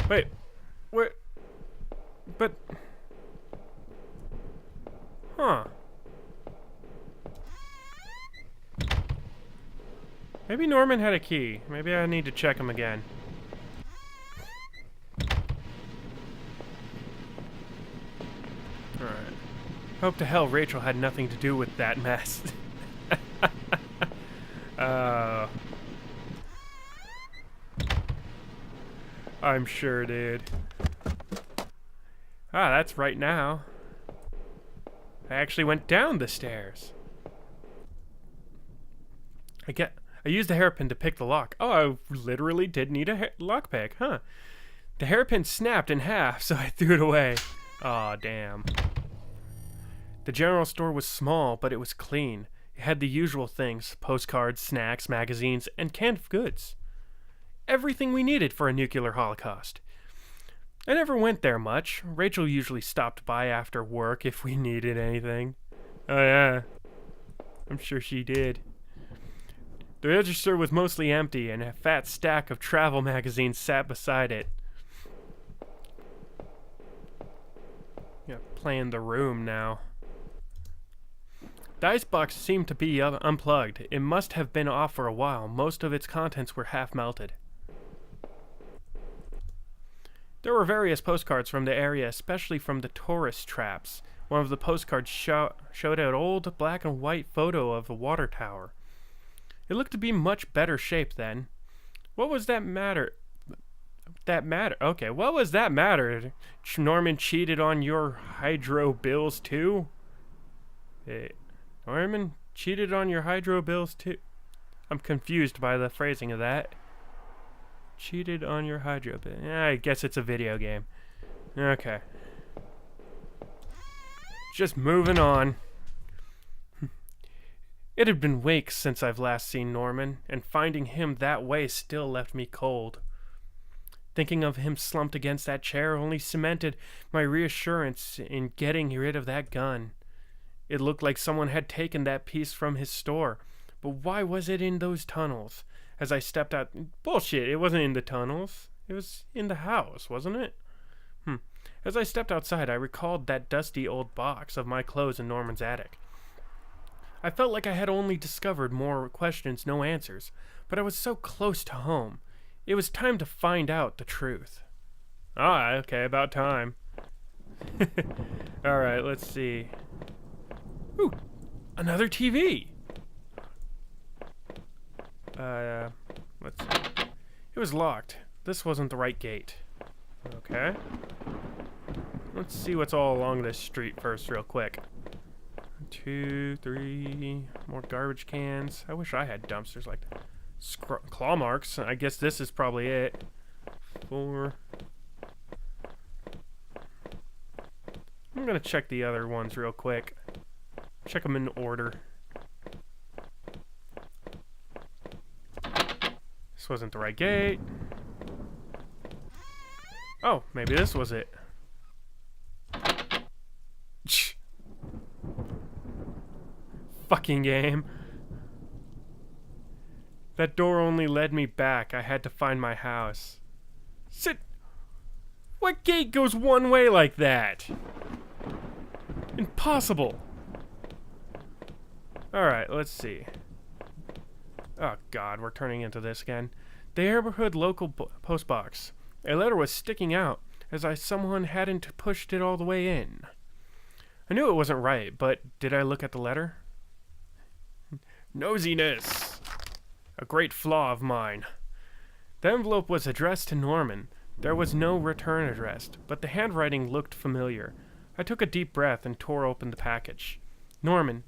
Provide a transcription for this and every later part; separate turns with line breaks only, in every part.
Wait, where? But, huh? Maybe Norman had a key. Maybe I need to check him again. Alright. Hope to hell Rachel had nothing to do with that mess. I'm sure, dude. Ah, that's right now. I actually went down the stairs. I used the hairpin to pick the lock. Oh, I literally did need a lockpick, huh? The hairpin snapped in half, so I threw it away. Aw, damn. The general store was small, but it was clean. It had the usual things: postcards, snacks, magazines, and canned goods. Everything we needed for a nuclear holocaust. I never went there much. Rachel usually stopped by after work if we needed anything. Oh yeah, I'm sure she did. The register was mostly empty, and a fat stack of travel magazines sat beside it. Yeah, plan the room now. The icebox seemed to be unplugged. It must have been off for a while. Most of its contents were half melted. There were various postcards from the area, especially from the tourist traps. One of the postcards showed an old black and white photo of a water tower. It looked to be much better shape then. What was that matter? Okay, what was that matter? Norman cheated on your hydro bills too? Norman cheated on your hydro bills too? I'm confused by the phrasing of that. Cheated on your hydro bill. Yeah, I guess it's a video game. Okay. Just moving on. It had been weeks since I've last seen Norman, and finding him that way still left me cold. Thinking of him slumped against that chair only cemented my reassurance in getting rid of that gun. It looked like someone had taken that piece from his store, but why was it in those tunnels? As I stepped out... Bullshit, it wasn't in the tunnels. It was in the house, wasn't it? As I stepped outside, I recalled that dusty old box of my clothes in Norman's attic. I felt like I had only discovered more questions, no answers, but I was so close to home. It was time to find out the truth. Ah, okay, about time. Alright, let's see. Ooh, another TV! Let's see. It was locked. This wasn't the right gate. Okay. Let's see what's all along this street first real quick. 2, 3, more garbage cans. I wish I had dumpsters like that. Claw marks. I guess this is probably it. 4. I'm gonna check the other ones real quick. Check them in order. This wasn't the right gate. Oh, maybe this was it. Fucking game. That door only led me back. I had to find my house. Sit. What gate goes one way like that? Impossible. Alright, let's see. Oh god, we're turning into this again. The neighborhood local post box. A letter was sticking out, as someone hadn't pushed it all the way in. I knew it wasn't right, but did I look at the letter? Nosiness! A great flaw of mine. The envelope was addressed to Norman. There was no return address, but the handwriting looked familiar. I took a deep breath and tore open the package. Norman,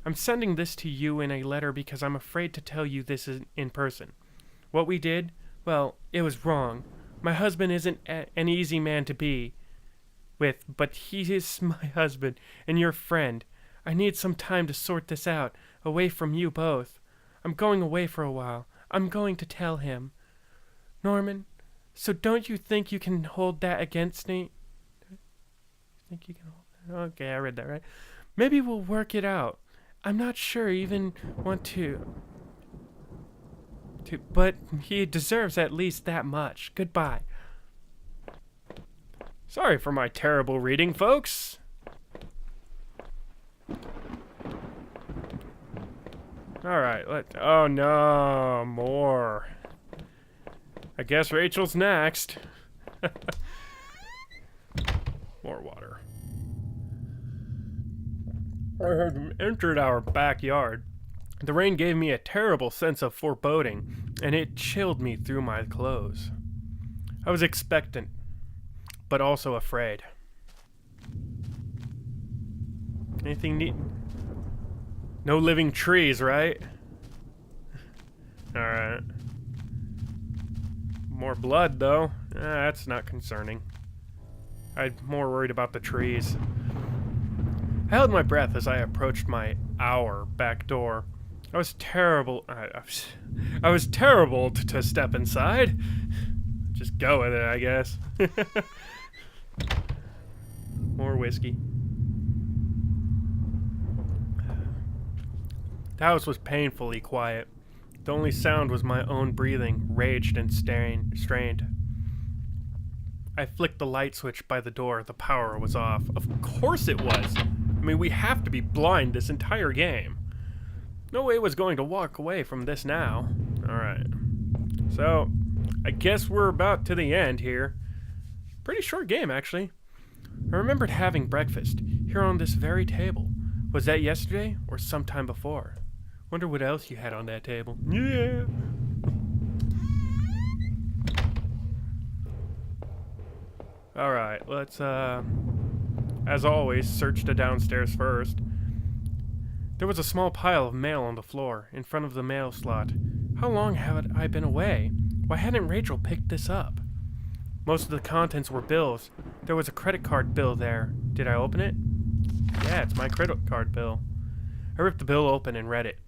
I'm sending this to you in a letter because I'm afraid to tell you this in person. What we did, well, it was wrong. My husband isn't an easy man to be with, but he is my husband and your friend. I need some time to sort this out, away from you both. I'm going away for a while. I'm going to tell him. Norman, so don't you think you can hold that against me? Think you can hold that? Okay, I read that right. Maybe we'll work it out. I'm not sure even want to, but he deserves at least that much. Goodbye. Sorry for my terrible reading, folks. Alright, oh no, more. I guess Rachel's next. More water. I had entered our backyard. The rain gave me a terrible sense of foreboding, and it chilled me through my clothes. I was expectant, but also afraid. Anything neat? No living trees, right? Alright. More blood, though. That's not concerning. I'm more worried about the trees. I held my breath as I approached my back door. I was terrible. I was terrible to step inside. Just go with it, I guess. More whiskey. The house was painfully quiet. The only sound was my own breathing, raged and strained. I flicked the light switch by the door. The power was off. Of course it was. I mean, we have to be blind this entire game. No way was going to walk away from this now. Alright. So, I guess we're about to the end here. Pretty short game, actually. I remembered having breakfast here on this very table. Was that yesterday or sometime before? Wonder what else you had on that table. Yeah. Alright, let's, as always, search the downstairs first. There was a small pile of mail on the floor, in front of the mail slot. How long had I been away? Why hadn't Rachel picked this up? Most of the contents were bills. There was a credit card bill there. Did I open it? Yeah, it's my credit card bill. I ripped the bill open and read it.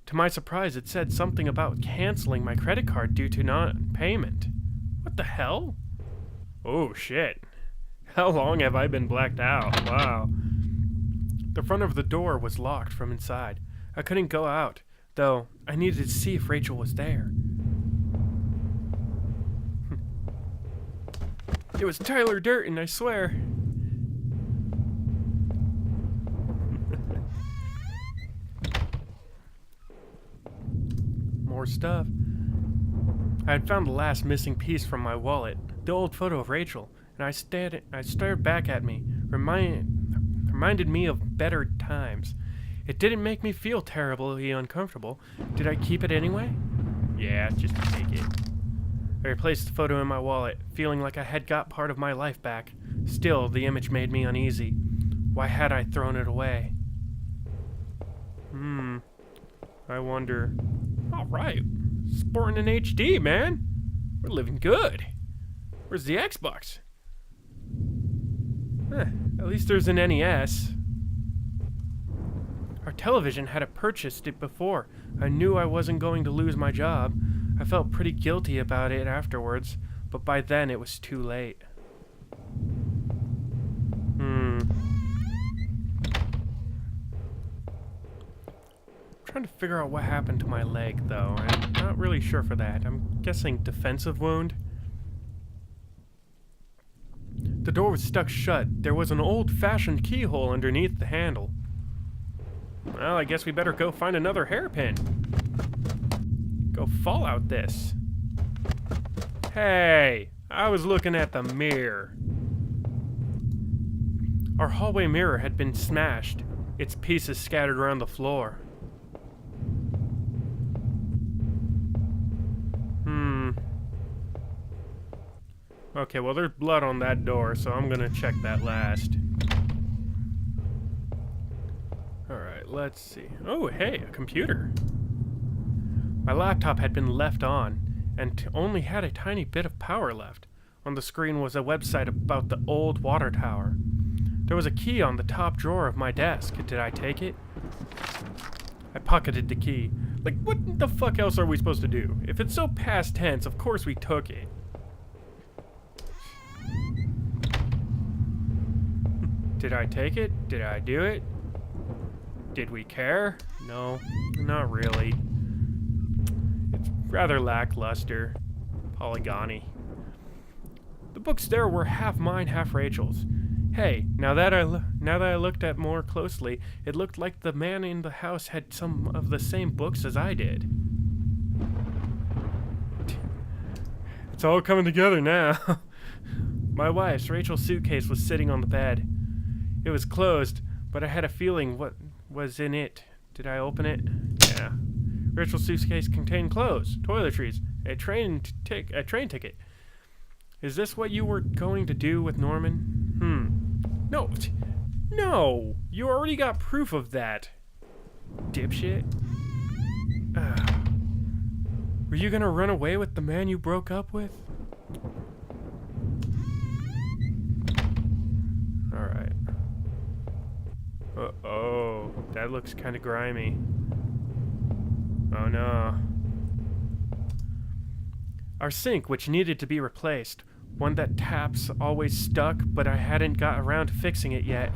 To my surprise, it said something about canceling my credit card due to non-payment. What the hell? Oh, shit. How long have I been blacked out? Wow. The front of the door was locked from inside. I couldn't go out, though I needed to see if Rachel was there. It was Tyler Durden, I swear. More stuff. I had found the last missing piece from my wallet, the old photo of Rachel, and I stared back at me, reminded me of better times. It didn't make me feel terribly uncomfortable. Did I keep it anyway? Yeah, just take it. I replaced the photo in my wallet, feeling like I had got part of my life back. Still, the image made me uneasy. Why had I thrown it away? I wonder. Alright, sporting an HD, man. We're living good. Where's the Xbox? At least there's an NES. Our television had purchased it before. I knew I wasn't going to lose my job. I felt pretty guilty about it afterwards, but by then it was too late. I'm trying to figure out what happened to my leg, though. I'm not really sure for that. I'm guessing defensive wound. The door was stuck shut. There was an old-fashioned keyhole underneath the handle. Well, I guess we better go find another hairpin. Go Fallout this. Hey, I was looking at the mirror. Our hallway mirror had been smashed, its pieces scattered around the floor. Okay, well, there's blood on that door, so I'm gonna check that last. Alright, let's see. Oh, hey, a computer. My laptop had been left on, and only had a tiny bit of power left. On the screen was a website about the old water tower. There was a key on the top drawer of my desk. Did I take it? I pocketed the key. Like, what the fuck else are we supposed to do? If it's so past tense, of course we took it. Did I take it? Did I do it? Did we care? No, not really. It's rather lackluster. Polygony. The books there were half mine, half Rachel's. Hey, now that I looked at more closely, it looked like the man in the house had some of the same books as I did. It's all coming together now. My wife's, Rachel's suitcase was sitting on the bed. It was closed, but I had a feeling what was in it. Did I open it? Yeah. Rachel's suitcase contained clothes, toiletries, a train ticket. Is this what you were going to do with Norman? No. No! You already got proof of that. Dipshit. Were you gonna run away with the man you broke up with? Alright. Uh-oh. That looks kinda grimy. Oh no. Our sink, which needed to be replaced. One that taps always stuck, but I hadn't got around to fixing it yet.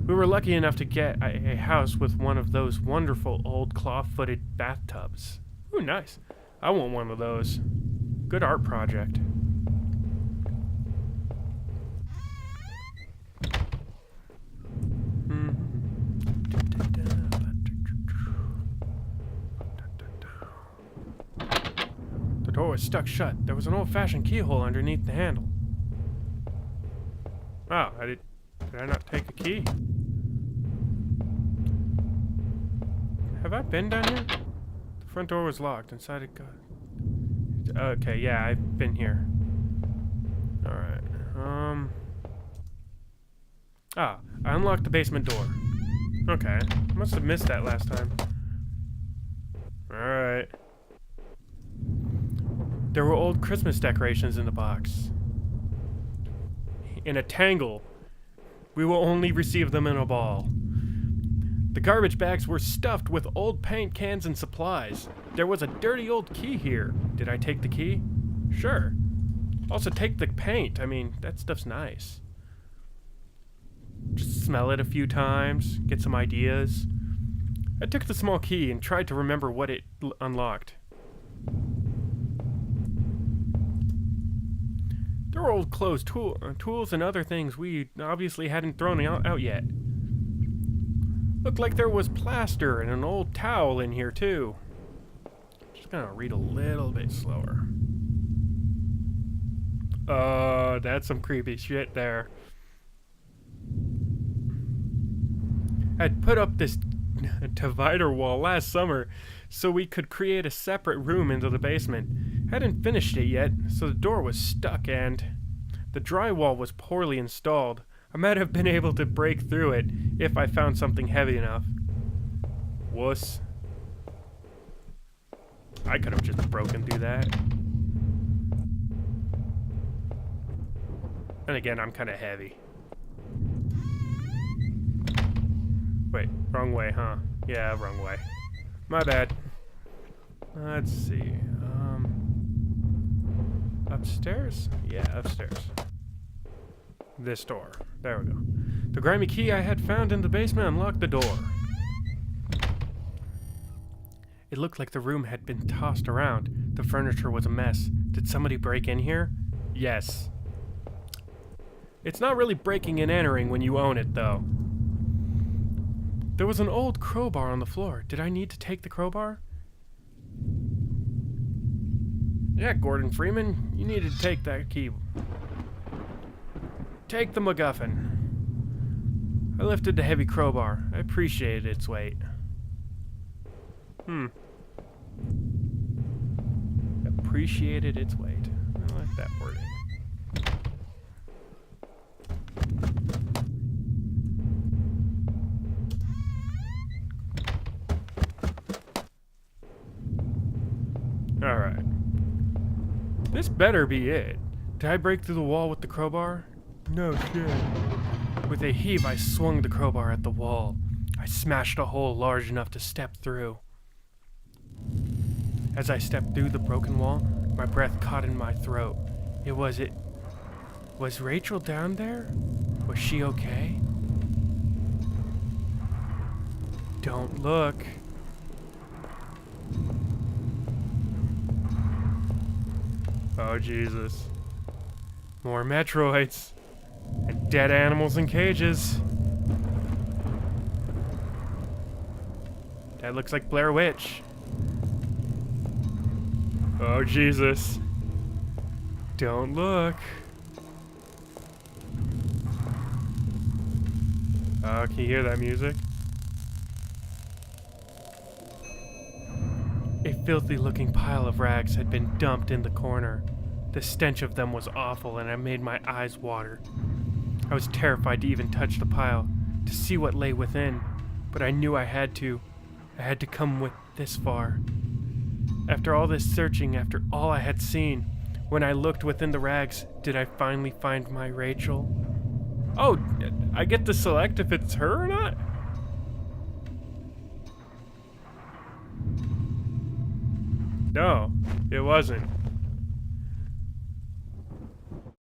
We were lucky enough to get a house with one of those wonderful old claw-footed bathtubs. Ooh, nice. I want one of those. Good art project. The door was stuck shut. There was an old-fashioned keyhole underneath the handle. Oh, did I not take a key? Have I been down here? The front door was locked. Inside it got... Okay, yeah, I've been here. Alright. I unlocked the basement door. Okay. Must have missed that last time. Alright. There were old Christmas decorations in the box. In a tangle. We will only receive them in a ball. The garbage bags were stuffed with old paint cans and supplies. There was a dirty old key here. Did I take the key? Sure. Also take the paint. I mean, that stuff's nice. Just smell it a few times, get some ideas. I took the small key and tried to remember what it unlocked. There were old clothes, tools, and other things we obviously hadn't thrown out yet. Looked like there was plaster and an old towel in here, too. Just gonna read a little bit slower. That's some creepy shit there. I'd put up this divider wall last summer so we could create a separate room into the basement. Hadn't finished it yet, so the door was stuck and the drywall was poorly installed. I might have been able to break through it if I found something heavy enough. Wuss. I could have just broken through that. And again, I'm kind of heavy. Wait, wrong way, huh? Yeah, wrong way. My bad. Let's see. Upstairs? Yeah, upstairs. This door. There we go. The grimy key I had found in the basement unlocked the door. It looked like the room had been tossed around. The furniture was a mess. Did somebody break in here? Yes. It's not really breaking and entering when you own it, though. There was an old crowbar on the floor. Did I need to take the crowbar? Yeah, Gordon Freeman, you needed to take that key. Take the MacGuffin. I lifted the heavy crowbar. I appreciated its weight. Appreciated its weight. I like that wording. Alright. This better be it. Did I break through the wall with the crowbar? No shit. With a heave, I swung the crowbar at the wall. I smashed a hole large enough to step through. As I stepped through the broken wall, my breath caught in my throat. Was Rachel down there? Was she okay? Don't look. Oh, Jesus. More Metroids. And dead animals in cages. That looks like Blair Witch. Oh, Jesus. Don't look. Oh, can you hear that music? A filthy-looking pile of rags had been dumped in the corner. The stench of them was awful, and it made my eyes water. I was terrified to even touch the pile, to see what lay within, but I knew I had to. I had to come with this far. After all this searching, after all I had seen, when I looked within the rags, did I finally find my Rachel? Oh, I get to select if it's her or not? No, it wasn't.